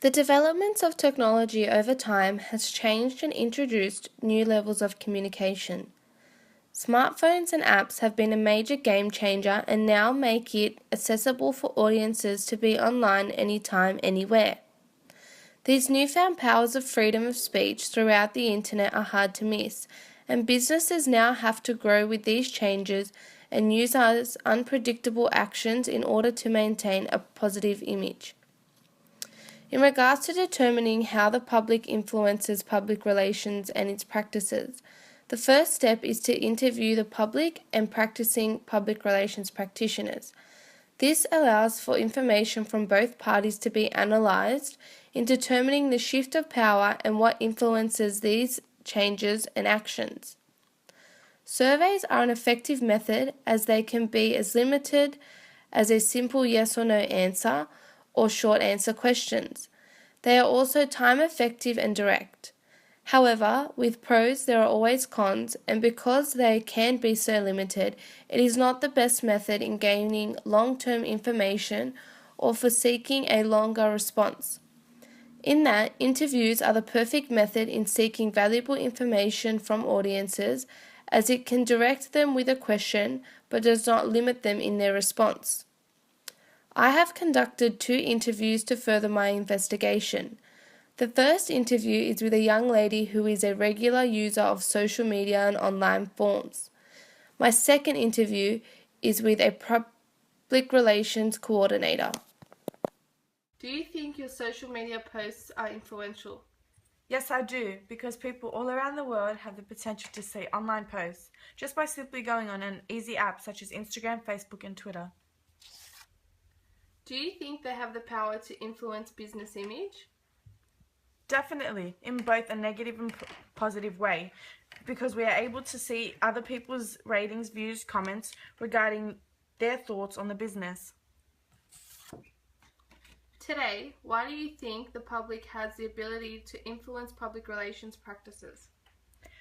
The developments of technology over time has changed and introduced new levels of communication. Smartphones and apps have been a major game changer and now make it accessible for audiences to be online anytime, anywhere. These newfound powers of freedom of speech throughout the internet are hard to miss, and businesses now have to grow with these changes and use as unpredictable actions in order to maintain a positive image. In regards to determining how the public influences public relations and its practices, the first step is to interview the public and practicing public relations practitioners. This allows for information from both parties to be analysed in determining the shift of power and what influences these changes and actions. Surveys are an effective method as they can be as limited as a simple yes or no answer or short answer questions. They are also time effective and direct. However, with pros there are always cons, and because they can be so limited, it is not the best method in gaining long-term information or for seeking a longer response. In that, interviews are the perfect method in seeking valuable information from audiences, as it can direct them with a question but does not limit them in their response. I have conducted 2 interviews to further my investigation. The first interview is with a young lady who is a regular user of social media and online forums. My second interview is with a public relations coordinator. Do you think your social media posts are influential? Yes, I do, because people all around the world have the potential to see online posts just by simply going on an easy app such as Instagram, Facebook, and Twitter. Do you think they have the power to influence business image? Definitely, in both a negative and positive way, because we are able to see other people's ratings, views, comments regarding their thoughts on the business. Today, why do you think the public has the ability to influence public relations practices?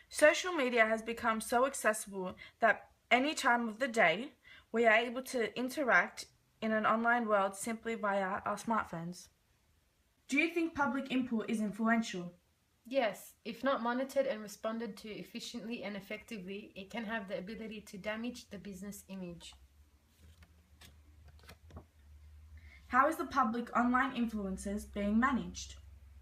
Social media has become so accessible that any time of the day we are able to interact in an online world simply via our smartphones. Do you think public input is influential? Yes, if not monitored and responded to efficiently and effectively, it can have the ability to damage the business image. How is the public online influences being managed?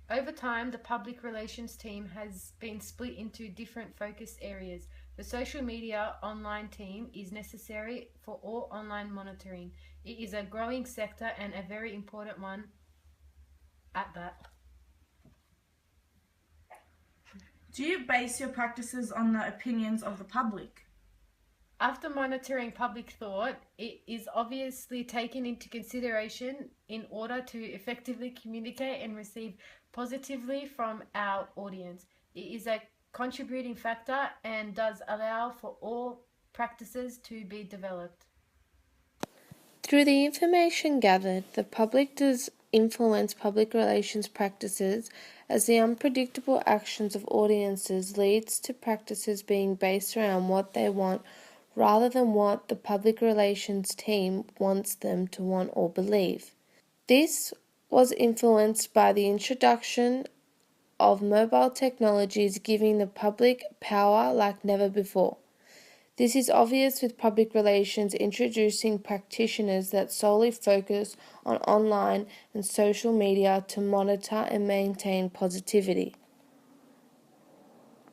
Over time, the public relations team has been split into different focus areas. The social media online team is necessary for all online monitoring. It is a growing sector and a very important one at that. Do you base your practices on the opinions of the public? After monitoring public thought, it is obviously taken into consideration in order to effectively communicate and receive positively from our audience. It is a contributing factor and does allow for all practices to be developed. Through the information gathered, the public does influence public relations practices, as the unpredictable actions of audiences leads to practices being based around what they want rather than what the public relations team wants them to want or believe. This was influenced by the introduction of mobile technologies giving the public power like never before. This is obvious with public relations introducing practitioners that solely focus on online and social media to monitor and maintain positivity.